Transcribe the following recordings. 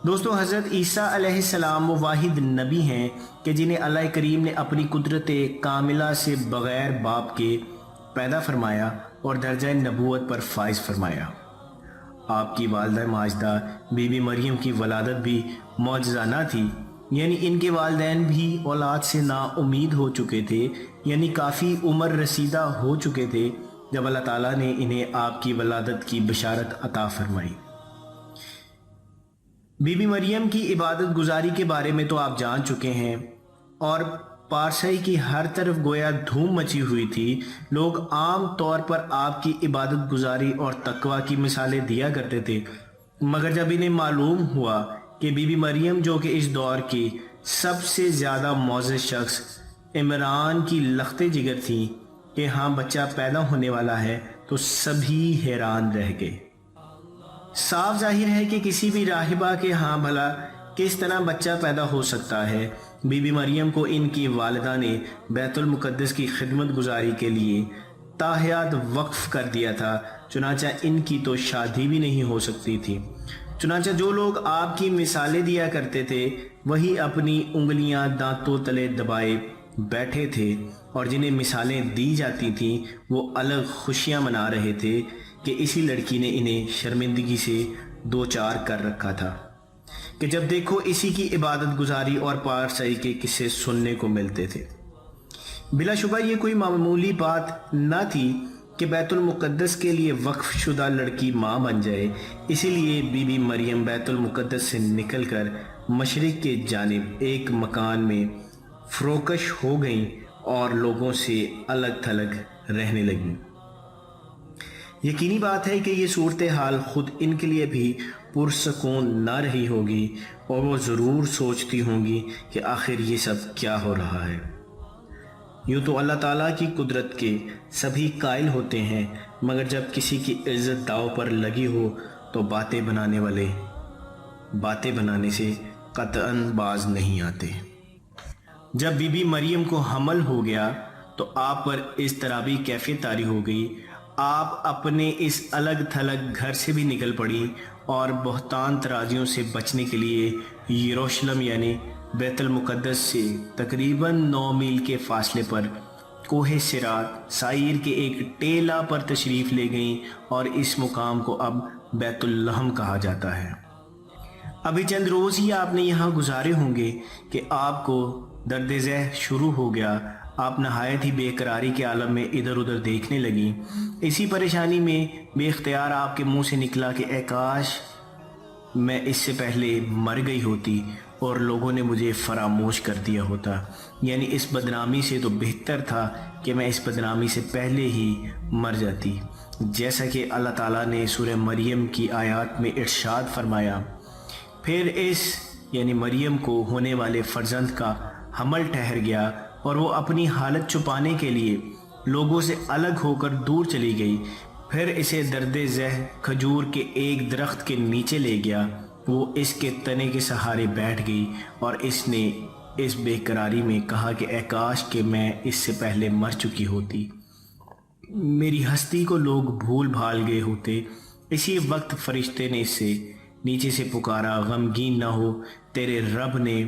دوستو، حضرت عیسیٰ علیہ السلام وہ واحد نبی ہیں کہ جنہیں اللہ کریم نے اپنی قدرت کاملہ سے بغیر باپ کے پیدا فرمایا اور درجہ نبوت پر فائز فرمایا۔ آپ کی والدہ ماجدہ بی بی مریم کی ولادت بھی معجزانہ تھی، یعنی ان کے والدین بھی اولاد سے نا امید ہو چکے تھے، یعنی کافی عمر رسیدہ ہو چکے تھے جب اللہ تعالیٰ نے انہیں آپ کی ولادت کی بشارت عطا فرمائی۔ بی بی مریم کی عبادت گزاری کے بارے میں تو آپ جان چکے ہیں، اور پارسائی کی ہر طرف گویا دھوم مچی ہوئی تھی۔ لوگ عام طور پر آپ کی عبادت گزاری اور تقوی کی مثالیں دیا کرتے تھے، مگر جب انہیں معلوم ہوا کہ بی بی مریم جو کہ اس دور کی سب سے زیادہ معزز شخص عمران کی لخت جگر تھی کہ ہاں بچہ پیدا ہونے والا ہے، تو سبھی حیران رہ گئے۔ صاف ظاہر ہے کہ کسی بھی راہبہ کے ہاں بھلا کس طرح بچہ پیدا ہو سکتا ہے۔ بی بی مریم کو ان کی والدہ نے بیت المقدس کی خدمت گزاری کے لیے تاحیات وقف کر دیا تھا، چنانچہ ان کی تو شادی بھی نہیں ہو سکتی تھی۔ چنانچہ جو لوگ آپ کی مثالیں دیا کرتے تھے وہی اپنی انگلیاں دانتوں تلے دبائے بیٹھے تھے، اور جنہیں مثالیں دی جاتی تھیں وہ الگ خوشیاں منا رہے تھے کہ اسی لڑکی نے انہیں شرمندگی سے دوچار کر رکھا تھا کہ جب دیکھو اسی کی عبادت گزاری اور پارسائی کے قصے سننے کو ملتے تھے۔ بلا شبہ یہ کوئی معمولی بات نہ تھی کہ بیت المقدس کے لیے وقف شدہ لڑکی ماں بن جائے، اسی لیے بی بی مریم بیت المقدس سے نکل کر مشرق کے جانب ایک مکان میں فروکش ہو گئیں اور لوگوں سے الگ تھلگ رہنے لگیں۔ یقینی بات ہے کہ یہ صورتحال خود ان کے لیے بھی پرسکون نہ رہی ہوگی، اور وہ ضرور سوچتی ہوں گی کہ آخر یہ سب کیا ہو رہا ہے۔ یوں تو اللہ تعالیٰ کی قدرت کے سبھی قائل ہوتے ہیں، مگر جب کسی کی عزت داؤ پر لگی ہو تو باتیں بنانے والے باتیں بنانے سے قطعاً باز نہیں آتے۔ جب بی بی مریم کو حمل ہو گیا تو آپ پر اضطرابی کیفیت طاری ہو گئی۔ آپ اپنے اس الگ تھلگ گھر سے بھی نکل پڑی اور بہتان ترازیوں سے بچنے کے لیے یروشلم یعنی بیت المقدس سے تقریباً 9 میل کے فاصلے پر کوہ صراط سعیر کے ایک ٹیلہ پر تشریف لے گئیں، اور اس مقام کو اب بیت اللحم کہا جاتا ہے۔ ابھی چند روز ہی آپ نے یہاں گزارے ہوں گے کہ آپ کو درد ذہ شروع ہو گیا۔ آپ نہایت ہی بے قراری کے عالم میں ادھر ادھر دیکھنے لگیں۔ اسی پریشانی میں بے اختیار آپ کے منہ سے نکلا کہ اے کاش میں اس سے پہلے مر گئی ہوتی اور لوگوں نے مجھے فراموش کر دیا ہوتا، یعنی اس بدنامی سے تو بہتر تھا کہ میں اس بدنامی سے پہلے ہی مر جاتی، جیسا کہ اللہ تعالیٰ نے سورہ مریم کی آیات میں ارشاد فرمایا۔ پھر اس یعنی مریم کو ہونے والے فرزند کا حمل ٹھہر گیا، اور وہ اپنی حالت چھپانے کے لیے لوگوں سے الگ ہو کر دور چلی گئی۔ پھر اسے درد ذہ کھجور کے ایک درخت کے نیچے لے گیا، وہ اس کے تنے کے سہارے بیٹھ گئی، اور اس نے اس بے قراری میں کہا کہ اے کاش کہ میں اس سے پہلے مر چکی ہوتی، میری ہستی کو لوگ بھول بھال گئے ہوتے۔ اسی وقت فرشتے نے اس سے نیچے سے پکارا، غمگین نہ ہو، تیرے رب نے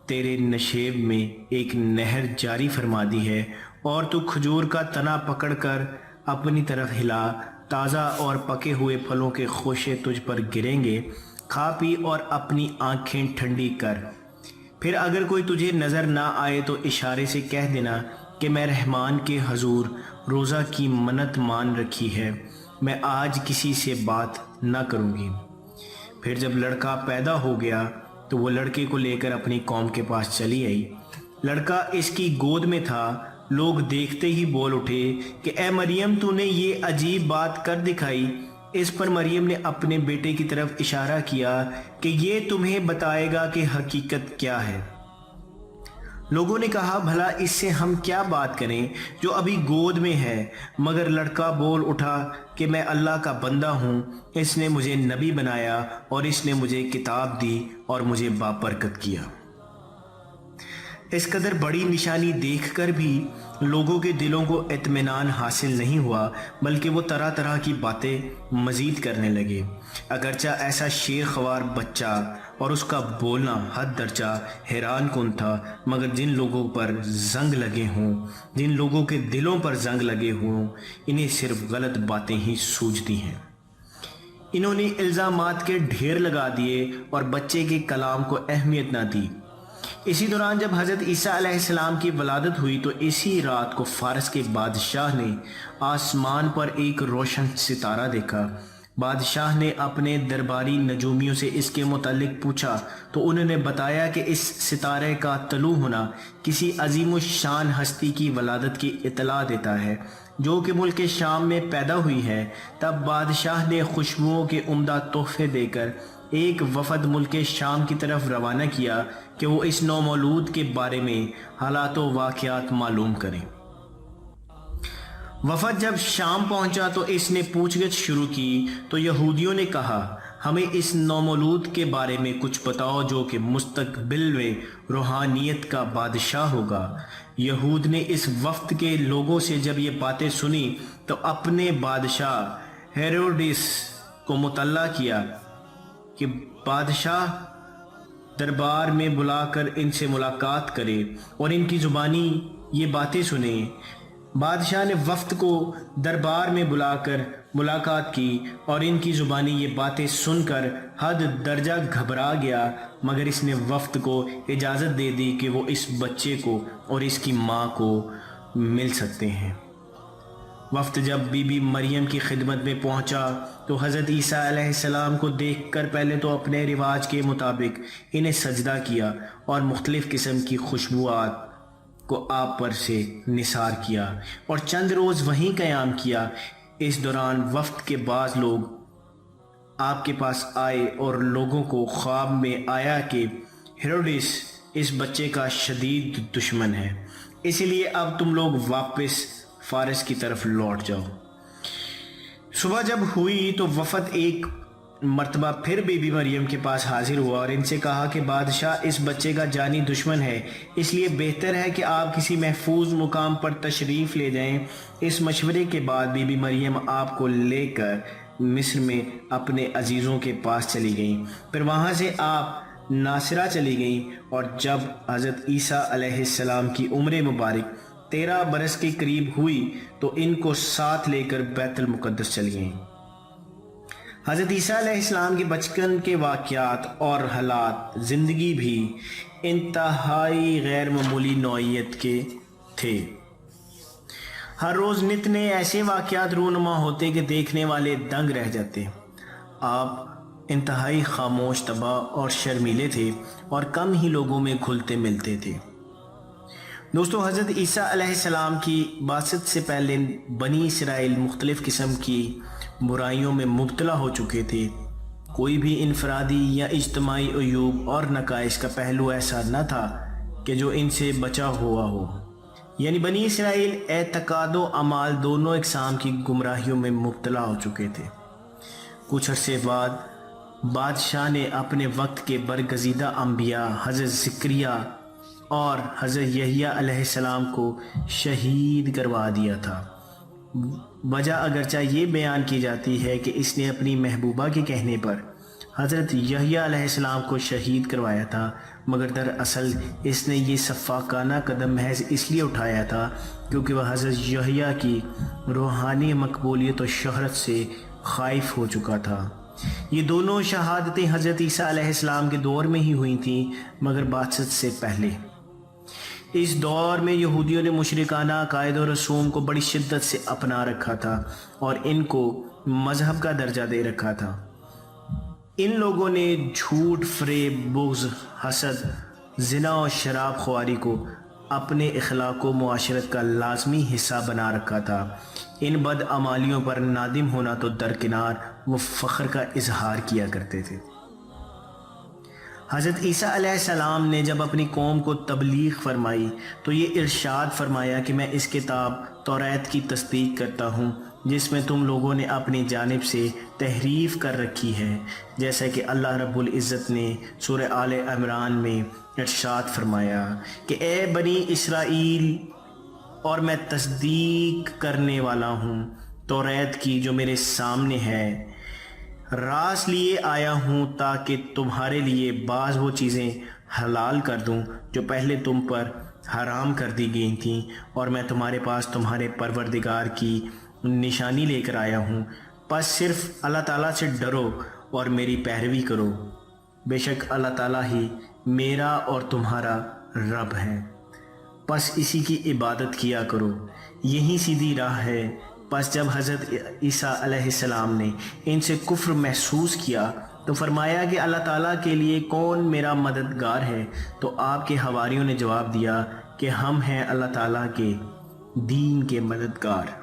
تیرے نشیب میں ایک نہر جاری فرما دی ہے، اور تو کھجور کا تنا پکڑ کر اپنی طرف ہلا، تازہ اور پکے ہوئے پھلوں کے خوشے تجھ پر گریں گے، کھا پی اور اپنی آنکھیں ٹھنڈی کر۔ پھر اگر کوئی تجھے نظر نہ آئے تو اشارے سے کہہ دینا کہ میں رحمان کے حضور روزہ کی منت مان رکھی ہے، میں آج کسی سے بات نہ کروں گی۔ پھر جب لڑکا پیدا ہو گیا تو وہ لڑکے کو لے کر اپنی قوم کے پاس چلی آئی۔ لڑکا اس کی گود میں تھا، لوگ دیکھتے ہی بول اٹھے کہ اے مریم تو نے یہ عجیب بات کر دکھائی۔ اس پر مریم نے اپنے بیٹے کی طرف اشارہ کیا کہ یہ تمہیں بتائے گا کہ حقیقت کیا ہے۔ لوگوں نے کہا بھلا اس سے ہم کیا بات کریں جو ابھی گود میں ہے، مگر لڑکا بول اٹھا کہ میں اللہ کا بندہ ہوں، اس نے مجھے نبی بنایا اور اس نے مجھے کتاب دی اور مجھے بابرکت کیا۔ اس قدر بڑی نشانی دیکھ کر بھی لوگوں کے دلوں کو اطمینان حاصل نہیں ہوا، بلکہ وہ طرح طرح کی باتیں مزید کرنے لگے۔ اگرچہ ایسا شیر خوار بچہ اور اس کا بولنا حد درجہ حیران کن تھا، مگر جن لوگوں پر زنگ لگے ہوں، جن لوگوں کے دلوں پر زنگ لگے ہوں، انہیں صرف غلط باتیں ہی سوجتی ہیں۔ انہوں نے الزامات کے ڈھیر لگا دیے اور بچے کے کلام کو اہمیت نہ دی۔ اسی دوران جب حضرت عیسیٰ علیہ السلام کی ولادت ہوئی تو اسی رات کو فارس کے بادشاہ نے آسمان پر ایک روشن ستارہ دیکھا۔ بادشاہ نے اپنے درباری نجومیوں سے اس کے متعلق پوچھا تو انہوں نے بتایا کہ اس ستارے کا طلوع ہونا کسی عظیم الشان ہستی کی ولادت کی اطلاع دیتا ہے جو کہ ملک شام میں پیدا ہوئی ہے۔ تب بادشاہ نے خوشبوؤں کے عمدہ تحفے دے کر ایک وفد ملک شام کی طرف روانہ کیا کہ وہ اس نومولود کے بارے میں حالات و واقعات معلوم کریں۔ وفد جب شام پہنچا تو اس نے پوچھ گچھ شروع کی تو یہودیوں نے کہا، ہمیں اس نومولود کے بارے میں کچھ بتاؤ جو کہ مستقبل میں روحانیت کا بادشاہ ہوگا۔ یہود نے اس وفد کے لوگوں سے جب یہ باتیں سنی تو اپنے بادشاہ ہیروڈس کو مطلع کیا کہ بادشاہ دربار میں بلا کر ان سے ملاقات کرے اور ان کی زبانی یہ باتیں سنیں۔ بادشاہ نے وفد کو دربار میں بلا کر ملاقات کی اور ان کی زبانی یہ باتیں سن کر حد درجہ گھبرا گیا، مگر اس نے وفد کو اجازت دے دی کہ وہ اس بچے کو اور اس کی ماں کو مل سکتے ہیں۔ وفد جب بی بی مریم کی خدمت میں پہنچا تو حضرت عیسیٰ علیہ السلام کو دیکھ کر پہلے تو اپنے رواج کے مطابق انہیں سجدہ کیا اور مختلف قسم کی خوشبوات کو آپ پر سے نثار کیا اور چند روز وہیں قیام کیا۔ اس دوران وفد کے بعض لوگ آپ کے پاس آئے اور لوگوں کو خواب میں آیا کہ ہیروڈس اس بچے کا شدید دشمن ہے، اسی لیے اب تم لوگ واپس فارس کی طرف لوٹ جاؤ۔ صبح جب ہوئی تو وفد ایک مرتبہ پھر بی بی مریم کے پاس حاضر ہوا اور ان سے کہا کہ بادشاہ اس بچے کا جانی دشمن ہے، اس لیے بہتر ہے کہ آپ کسی محفوظ مقام پر تشریف لے جائیں۔ اس مشورے کے بعد بی بی مریم آپ کو لے کر مصر میں اپنے عزیزوں کے پاس چلی گئیں، پھر وہاں سے آپ ناصرہ چلی گئیں اور جب حضرت عیسیٰ علیہ السلام کی عمر مبارک 13 برس کے قریب ہوئی تو ان کو ساتھ لے کر بیت المقدس چلی گئیں۔ حضرت عیسیٰ علیہ السلام کے بچپن کے واقعات اور حالات زندگی بھی انتہائی غیر معمولی نوعیت کے تھے۔ ہر روز نت نئے ایسے واقعات رونما ہوتے کہ دیکھنے والے دنگ رہ جاتے۔ آپ انتہائی خاموش طبع اور شرمیلے تھے اور کم ہی لوگوں میں کھلتے ملتے تھے۔ دوستو، حضرت عیسیٰ علیہ السلام کی بعثت سے پہلے بنی اسرائیل مختلف قسم کی برائیوں میں مبتلا ہو چکے تھے۔ کوئی بھی انفرادی یا اجتماعی عیوب اور نقائص کا پہلو ایسا نہ تھا کہ جو ان سے بچا ہوا ہو، یعنی بنی اسرائیل اعتقاد و اعمال دونوں اقسام کی گمراہیوں میں مبتلا ہو چکے تھے۔ کچھ عرصے بعد بادشاہ نے اپنے وقت کے برگزیدہ انبیاء حضرت زکریا اور حضرت یحییٰ علیہ السلام کو شہید کروا دیا تھا۔ وجہ اگرچہ یہ بیان کی جاتی ہے کہ اس نے اپنی محبوبہ کے کہنے پر حضرت یحییٰ علیہ السلام کو شہید کروایا تھا، مگر دراصل اس نے یہ سفاکانہ قدم محض اس لیے اٹھایا تھا کیونکہ وہ حضرت یحییٰ کی روحانی مقبولیت و شہرت سے خائف ہو چکا تھا۔ یہ دونوں شہادتیں حضرت عیسیٰ علیہ السلام کے دور میں ہی ہوئی تھیں، مگر بعثت سے پہلے۔ اس دور میں یہودیوں نے مشرکانہ عقائد و رسوم کو بڑی شدت سے اپنا رکھا تھا اور ان کو مذہب کا درجہ دے رکھا تھا۔ ان لوگوں نے جھوٹ، فریب، بغض، حسد، زنا اور شراب خواری کو اپنے اخلاق و معاشرت کا لازمی حصہ بنا رکھا تھا۔ ان بد اعمالیوں پر نادم ہونا تو درکنار وہ فخر کا اظہار کیا کرتے تھے۔ حضرت عیسیٰ علیہ السلام نے جب اپنی قوم کو تبلیغ فرمائی تو یہ ارشاد فرمایا کہ میں اس کتاب توریت کی تصدیق کرتا ہوں جس میں تم لوگوں نے اپنی جانب سے تحریف کر رکھی ہے، جیسا کہ اللہ رب العزت نے سورہ آل عمران میں ارشاد فرمایا کہ اے بنی اسرائیل، اور میں تصدیق کرنے والا ہوں توریت کی جو میرے سامنے ہے، راز لیے آیا ہوں تاکہ تمہارے لیے بعض وہ چیزیں حلال کر دوں جو پہلے تم پر حرام کر دی گئی تھیں، اور میں تمہارے پاس تمہارے پروردگار کی نشانی لے کر آیا ہوں، پس صرف اللہ تعالیٰ سے ڈرو اور میری پیروی کرو، بے شک اللہ تعالیٰ ہی میرا اور تمہارا رب ہے، پس اسی کی عبادت کیا کرو، یہی سیدھی راہ ہے۔ پس جب حضرت عیسیٰ علیہ السلام نے ان سے کفر محسوس کیا تو فرمایا کہ اللہ تعالیٰ کے لیے کون میرا مددگار ہے؟ تو آپ کے حواریوں نے جواب دیا کہ ہم ہیں اللہ تعالیٰ کے دین کے مددگار۔